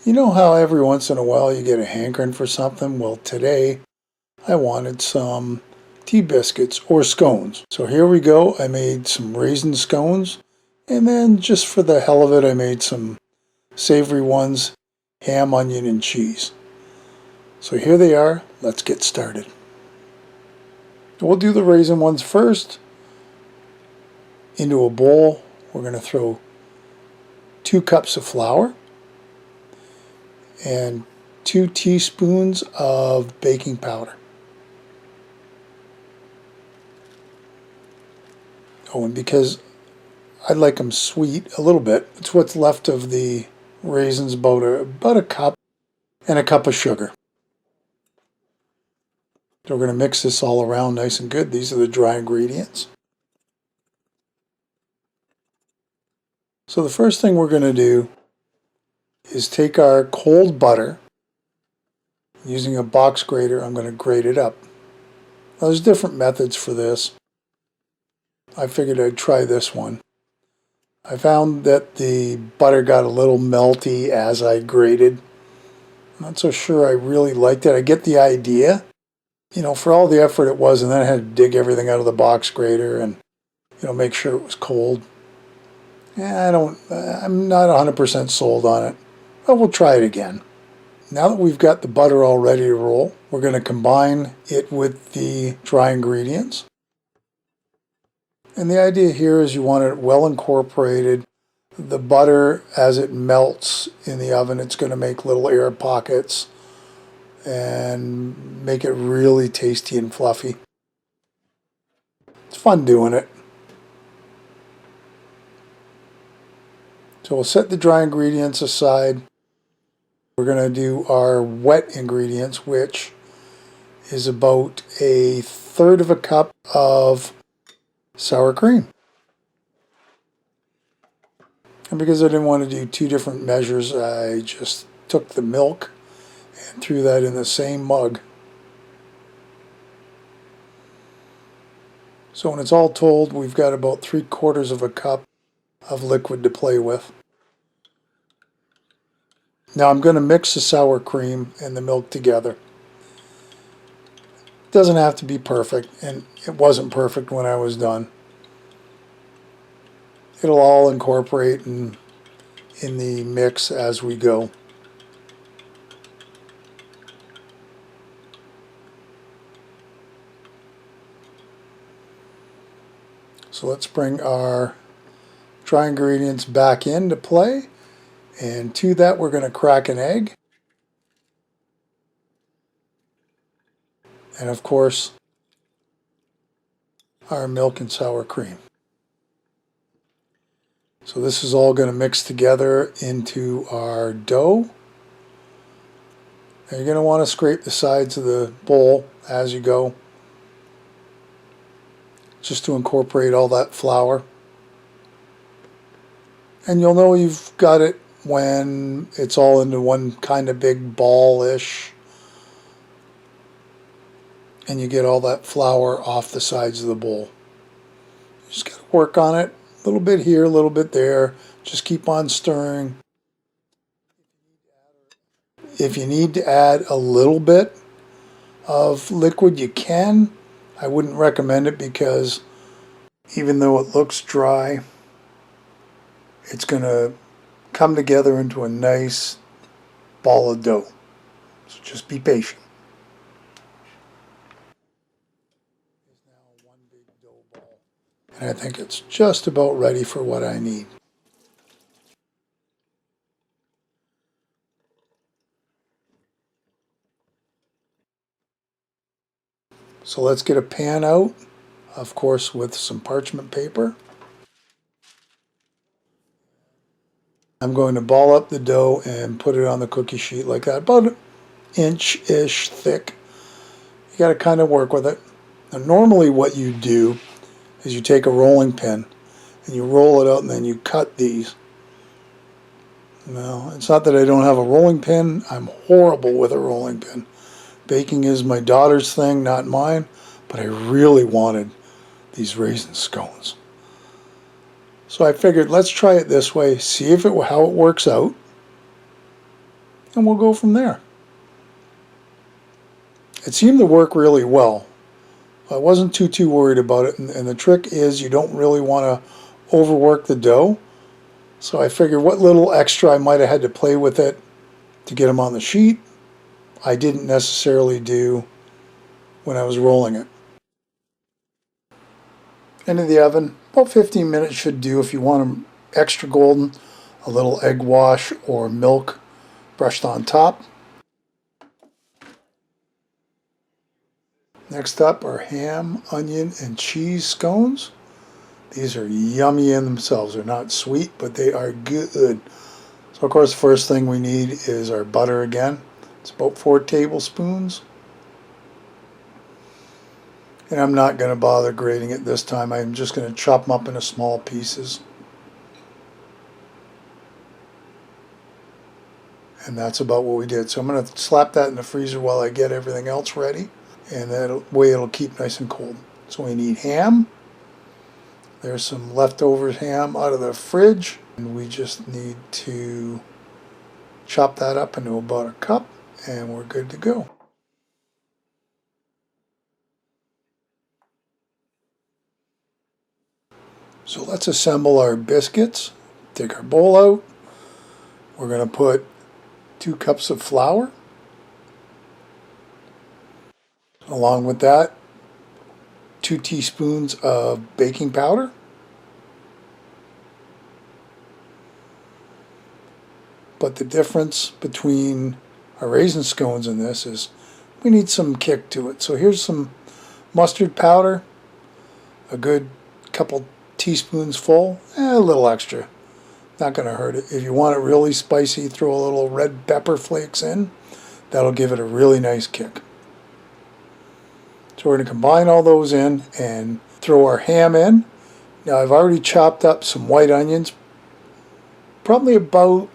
You know how every once in a while you get a hankering for something? Well, today I wanted some tea biscuits or scones. So here we go. I made some raisin scones, and then just for the hell of it, I made some savory ones, ham, onion, and cheese. So here they are. Let's get started. We'll do the raisin ones first. Into a bowl, we're going to throw 2 cups of flour and 2 teaspoons of baking powder. Oh, and because I like them sweet a little bit, it's what's left of the raisins, about a cup, and a cup of sugar. So we're going to mix this all around nice and good. These are the dry ingredients. So the first thing we're going to do is take our cold butter. Using a box grater, I'm going to grate it up. Now, there's different methods for this. I figured I'd try this one. I found that the butter got a little melty as I grated. I'm not so sure I really liked it. I get the idea, for all the effort it was, and then I had to dig everything out of the box grater and, make sure it was cold. I'm not 100% sold on it, but we'll try it again. Now that we've got the butter all ready to roll, we're going to combine it with the dry ingredients. And the idea here is you want it well incorporated. The butter, as it melts in the oven, it's going to make little air pockets and make it really tasty and fluffy. It's fun doing it. So we'll set the dry ingredients aside. We're going to do our wet ingredients, which is about 1/3 of a cup of sour cream. And because I didn't want to do 2 different measures, I just took the milk and threw that in the same mug. So when it's all told, we've got about 3/4 of a cup of liquid to play with. Now I'm going to mix the sour cream and the milk together. It doesn't have to be perfect, and it wasn't perfect when I was done. It'll all incorporate in the mix as we go. So let's bring our dry ingredients back into play, and to that we're going to crack an egg, and of course our milk and sour cream. So this is all going to mix together into our dough. Now you're going to want to scrape the sides of the bowl as you go, just to incorporate all that flour. And you'll know you've got it when it's all into one kind of big ball-ish, and you get all that flour off the sides of the bowl. You just got to work on it, a little bit here, a little bit there. Just keep on stirring. If you need to add a little bit of liquid, you can. I wouldn't recommend it because even though it looks dry, it's going to come together into a nice ball of dough. So just be patient. And I think it's just about ready for what I need. So let's get a pan out, of course with some parchment paper. I'm going to ball up the dough and put it on the cookie sheet like that, about an inch-ish thick. You got to kind of work with it. Now normally what you do is you take a rolling pin and you roll it out and then you cut these. No, it's not that I don't have a rolling pin. I'm horrible with a rolling pin. Baking is my daughter's thing, not mine, but I really wanted these raisin scones. So I figured let's try it this way, see how it works out. and we'll go from there. It seemed to work really well. I wasn't too worried about it, and the trick is you don't really want to overwork the dough. So I figured what little extra I might have had to play with it to get them on the sheet, I didn't necessarily do when I was rolling it. Into the oven, about 15 minutes should do. If you want them extra golden, a little egg wash or milk brushed on top. Next up are ham, onion, and cheese scones. These are yummy in themselves. They're not sweet, but they are good. So of course the first thing we need is our butter again. It's about 4 tablespoons. And I'm not going to bother grating it this time. I'm just going to chop them up into small pieces. And that's about what we did. So I'm going to slap that in the freezer while I get everything else ready. And that way it'll keep nice and cold. So we need ham. There's some leftover ham out of the fridge. And we just need to chop that up into about a cup. And we're good to go. So let's assemble our biscuits. Take our bowl out. We're going to put 2 cups of flour. Along with that, 2 teaspoons of baking powder. But the difference between our raisin scones and this is we need some kick to it. So here's some mustard powder, a good couple teaspoons full, a little extra. Not going to hurt it. If you want it really spicy, throw a little red pepper flakes in. That'll give it a really nice kick. So we're going to combine all those in and throw our ham in. Now I've already chopped up some white onions, probably about,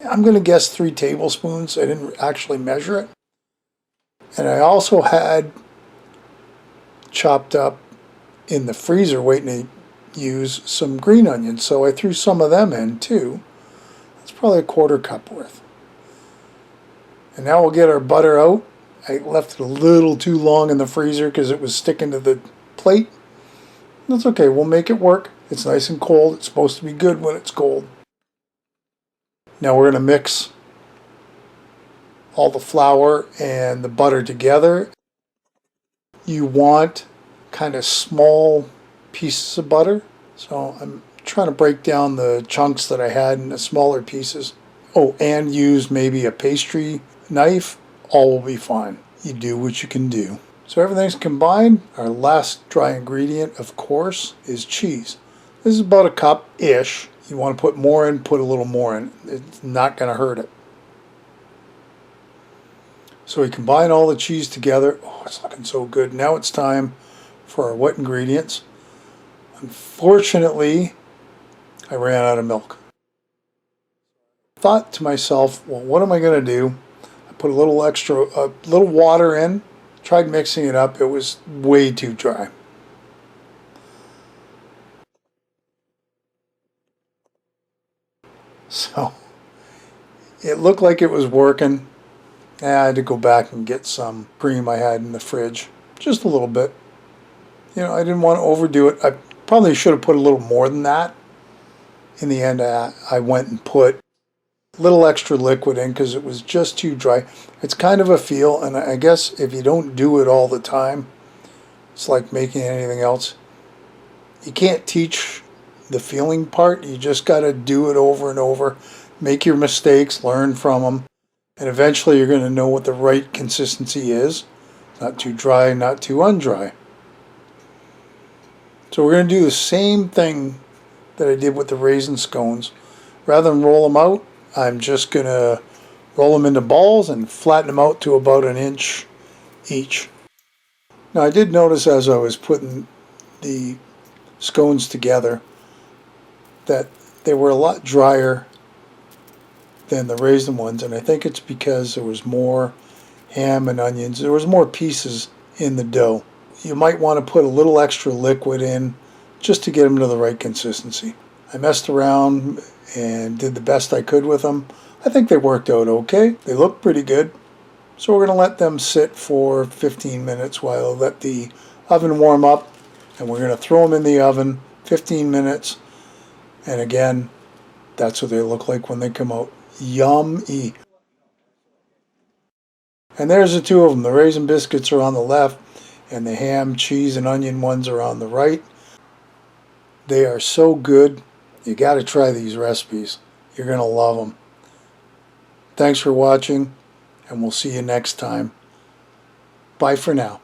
I'm going to guess 3 tablespoons. I didn't actually measure it. And I also had chopped up in the freezer waiting to use some green onions, so I threw some of them in too. That's probably a 1/4 cup worth. And now we'll get our butter out. I left it a little too long in the freezer because it was sticking to the plate. That's okay, we'll make it work. It's nice and cold. It's supposed to be good when it's cold. Now we're going to mix all the flour and the butter together. You want kind of small pieces of butter. So I'm trying to break down the chunks that I had into smaller pieces. Oh, and use maybe a pastry knife. All will be fine. You do what you can do. So everything's combined. Our last dry ingredient, of course, is cheese. This is about a cup-ish. You want to put more in, put a little more in. It's not going to hurt it. So we combine all the cheese together. Oh, it's looking so good. Now it's time for our wet ingredients. Unfortunately, I ran out of milk. Thought to myself, well, what am I going to do? I put a little water in, tried mixing it up. It was way too dry. So it looked like it was working. I had to go back and get some cream I had in the fridge, just a little bit. You know, I didn't want to overdo it. I probably should have put a little more than that. In the end, I went and put a little extra liquid in because it was just too dry. It's kind of a feel, and I guess if you don't do it all the time, it's like making anything else. You can't teach the feeling part. You just got to do it over and over. Make your mistakes, learn from them, and eventually you're going to know what the right consistency is. Not too dry, not too undry. So we're going to do the same thing that I did with the raisin scones. Rather than roll them out, I'm just going to roll them into balls and flatten them out to about 1 inch each. Now I did notice as I was putting the scones together that they were a lot drier than the raisin ones, and I think it's because there was more ham and onions. There was more pieces in the dough. You might want to put a little extra liquid in just to get them to the right consistency. I messed around and did the best I could with them. I I think they worked out okay. They look pretty good. So we're going to let them sit for 15 minutes while I let the oven warm up. And we're going to throw them in the oven 15 minutes. And again, that's what they look like when they come out. Yummy. And there's the two of them. The raisin biscuits are on the left and the ham, cheese, and onion ones are on the right. They are so good. You got to try these recipes. You're going to love them. Thanks for watching, and we'll see you next time. Bye for now.